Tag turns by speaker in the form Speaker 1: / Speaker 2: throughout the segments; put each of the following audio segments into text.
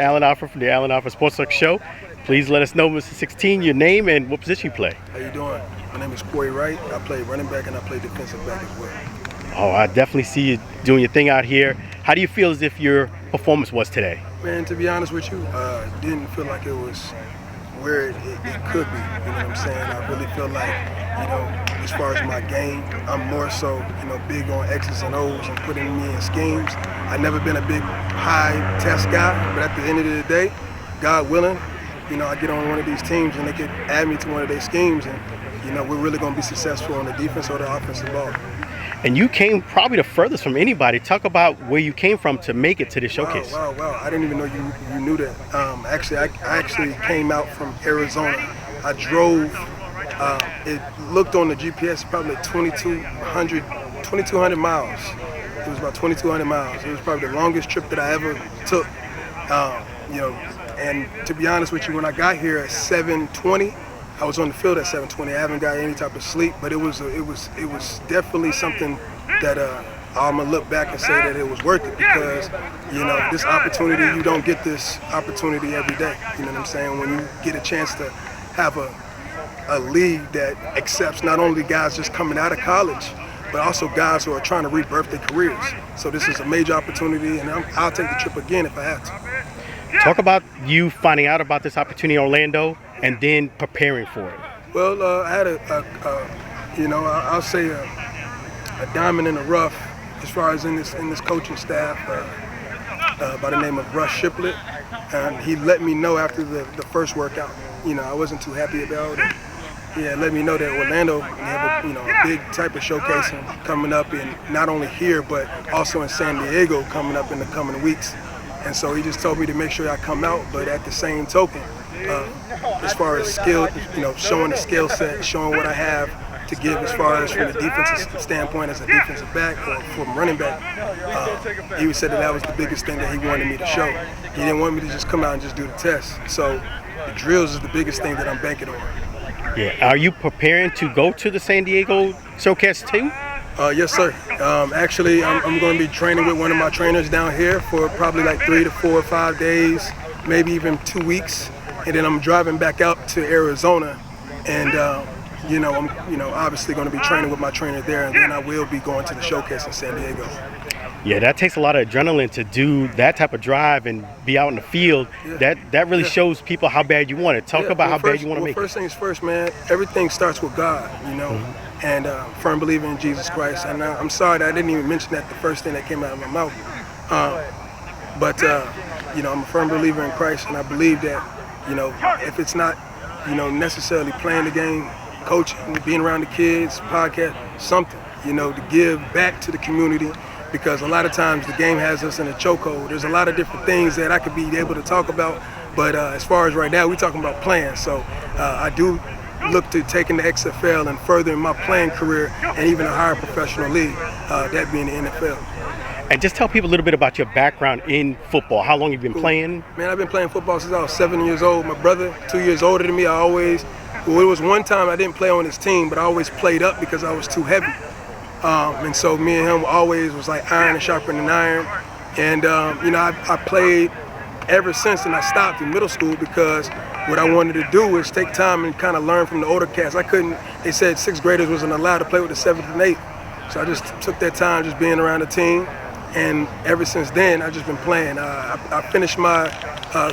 Speaker 1: Alan Alford from the Alan Alford Sports Talk Show. Please let us know, Mr. 16, your name and what position you play.
Speaker 2: How you doing? My name is Corey Wright. I play running back and I play defensive back as well.
Speaker 1: Oh, I definitely see you doing your thing out here. How do you feel as if your performance was today?
Speaker 2: Man, to be honest with you, didn't feel like it was where it could be. You know what I'm saying? I really feel like, as far as my game, I'm more so, big on X's and O's and putting me in schemes. I've never been a big high test guy, but at the end of the day, God willing, I get on one of these teams and they could add me to one of their schemes and, we're really going to be successful on the defense or the offensive ball.
Speaker 1: And you came probably the furthest from anybody. Talk about where you came from to make it to this showcase.
Speaker 2: Wow. I didn't even know you knew that. I actually came out from Arizona. I drove, it looked on the GPS, probably 2,200 miles. It was about 2,200 miles. It was probably the longest trip that I ever took. And to be honest with you, when I got here at 7:20, I was on the field at 7:20. I haven't got any type of sleep, but it was definitely something that I'm gonna look back and say that it was worth it because this opportunity, you don't get this opportunity every day. You know what I'm saying? When you get a chance to have a league that accepts not only guys just coming out of college, but also guys who are trying to rebirth their careers. So this is a major opportunity, and I'll take the trip again if I have to.
Speaker 1: Talk about you finding out about this opportunity in Orlando and then preparing for it.
Speaker 2: Well, I had I'll say a diamond in the rough as far as in this coaching staff by the name of Russ Shiplett, and he let me know after the first workout. I wasn't too happy about it. Yeah, let me know that Orlando we have a big type of showcase coming up, in not only here but also in San Diego coming up in the coming weeks. And so he just told me to make sure I come out, but at the same token, as far as skill, showing the skill set, showing what I have to give as far as from the defensive standpoint as a defensive back or from running back, he said that was the biggest thing that he wanted me to show. He didn't want me to just come out and just do the test. So the drills is the biggest thing that I'm banking on.
Speaker 1: Yeah. Are you preparing to go to the San Diego Showcase too?
Speaker 2: Yes, sir. Actually, I'm going to be training with one of my trainers down here for probably like 3 to 4 or 5 days, maybe even 2 weeks, and then I'm driving back out to Arizona, and I'm obviously going to be training with my trainer there, and then I will be going to the showcase in San Diego.
Speaker 1: Yeah, that takes a lot of adrenaline to do that type of drive and be out in the field. Yeah. That really shows people how bad you want it. Talk about how bad you want to make it.
Speaker 2: First things first, man. Everything starts with God, and firm believer in Jesus Christ. And I'm sorry that I didn't even mention that the first thing that came out of my mouth. But I'm a firm believer in Christ, and I believe that, if it's not, necessarily playing the game, coaching, being around the kids, podcast, something, to give back to the community. Because a lot of times the game has us in a chokehold. There's a lot of different things that I could be able to talk about, but as far as right now, we're talking about playing. So I do look to taking the XFL and furthering my playing career and even a higher professional league, that being the NFL.
Speaker 1: And just tell people a little bit about your background in football. How long you've been playing?
Speaker 2: Man, I've been playing football since I was 7 years old. My brother, 2 years older than me, it was one time I didn't play on his team, but I always played up because I was too heavy. And so me and him always was like iron and sharper than iron. And, I played ever since, and I stopped in middle school because what I wanted to do was take time and kind of learn from the older cats. They said 6th graders wasn't allowed to play with the 7th and 8th. So I just took that time just being around the team. And ever since then, I've just been playing. I finished my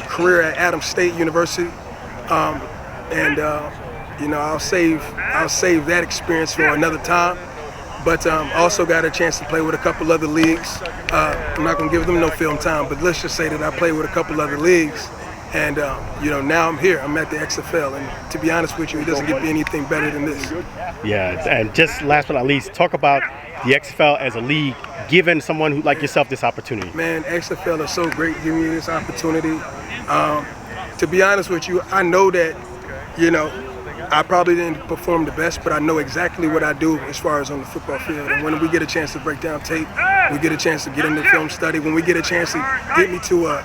Speaker 2: career at Adams State University. I'll save that experience for another time. But also got a chance to play with a couple other leagues. I'm not going to give them no film time, but let's just say that I played with a couple other leagues. And, now I'm here. I'm at the XFL. And to be honest with you, it doesn't get me anything better than this.
Speaker 1: Yeah, and just last but not least, talk about the XFL as a league, giving someone who like yourself this opportunity.
Speaker 2: Man, XFL is so great giving me this opportunity. To be honest with you, I know that, I probably didn't perform the best, but I know exactly what I do as far as on the football field. And when we get a chance to break down tape, we get a chance to get into film study, when we get a chance to get me to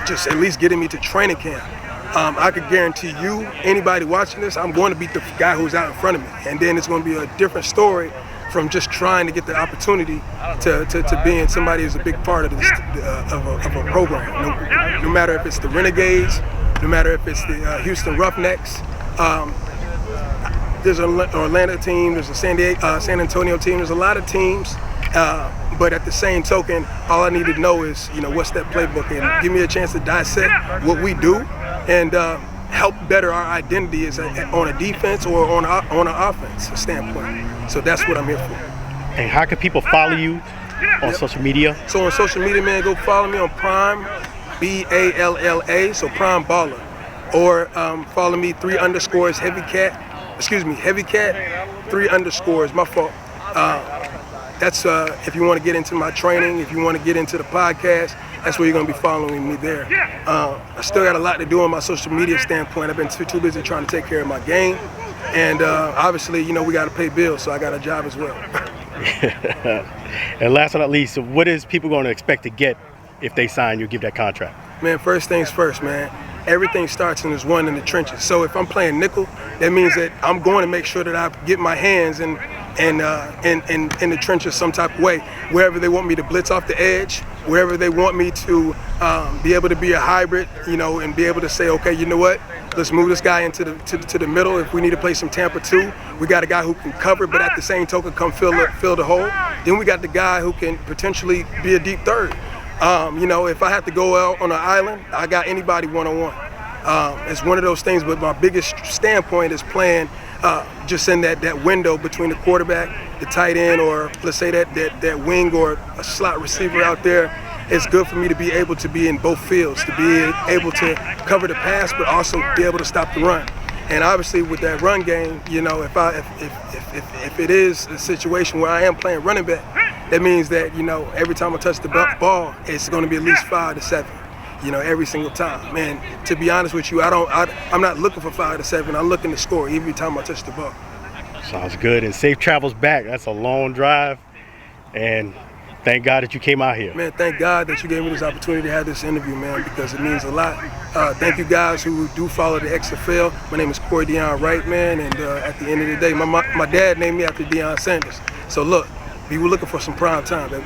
Speaker 2: just at least getting me to training camp, I could guarantee you, anybody watching this, I'm going to beat the guy who's out in front of me. And then it's going to be a different story from just trying to get the opportunity to being somebody who's a big part of this of a program. No matter if it's the Renegades, no matter if it's the Houston Roughnecks. There's an Orlando team, there's a San Antonio team, there's a lot of teams, but at the same token, all I need to know is, what's that playbook, and give me a chance to dissect what we do and help better our identity on a defense or on an offense standpoint. So that's what I'm here for.
Speaker 1: And how can people follow you on social media?
Speaker 2: So on social media, man, go follow me on Prime, Balla, so Prime Baller, or follow me 3_ Heavy Cat. Heavy Cat, 3_, my fault. That's if you want to get into my training, if you want to get into the podcast, that's where you're going to be following me there. I still got a lot to do on my social media standpoint. I've been too busy trying to take care of my game. And obviously, we got to pay bills, so I got a job as well.
Speaker 1: And last but not least, so what is people going to expect to get if they sign you, give that contract?
Speaker 2: Man, first things first, man. Everything starts in in the trenches. So if I'm playing nickel, that means that I'm going to make sure that I get my hands in the trenches some type of way. Wherever they want me to blitz off the edge, wherever they want me to be able to be a hybrid, and be able to say, okay, you know what? Let's move this guy into the middle. If we need to play some Tampa 2, we got a guy who can cover, but at the same token, come fill the hole. Then we got the guy who can potentially be a deep third. If I have to go out on an island, I got anybody one-on-one. It's one of those things, but my biggest standpoint is playing just in that window between the quarterback, the tight end, or let's say that wing or a slot receiver out there. It's good for me to be able to be in both fields, to be able to cover the pass, but also be able to stop the run. And obviously with that run game, if it is a situation where I am playing running back, that means that, every time I touch the ball, it's going to be at least 5 to 7, every single time. And to be honest with you, I'm not looking for 5 to 7. I'm looking to score every time I touch the ball.
Speaker 1: Sounds good. And safe travels back. That's a long drive. And thank God that you came out here.
Speaker 2: Man, thank God that you gave me this opportunity to have this interview, man, because it means a lot. Thank you guys who do follow the XFL. My name is Corey Deion Wright, man, and at the end of the day, my dad named me after Deion Sanders. So look, we were looking for some prime time, baby.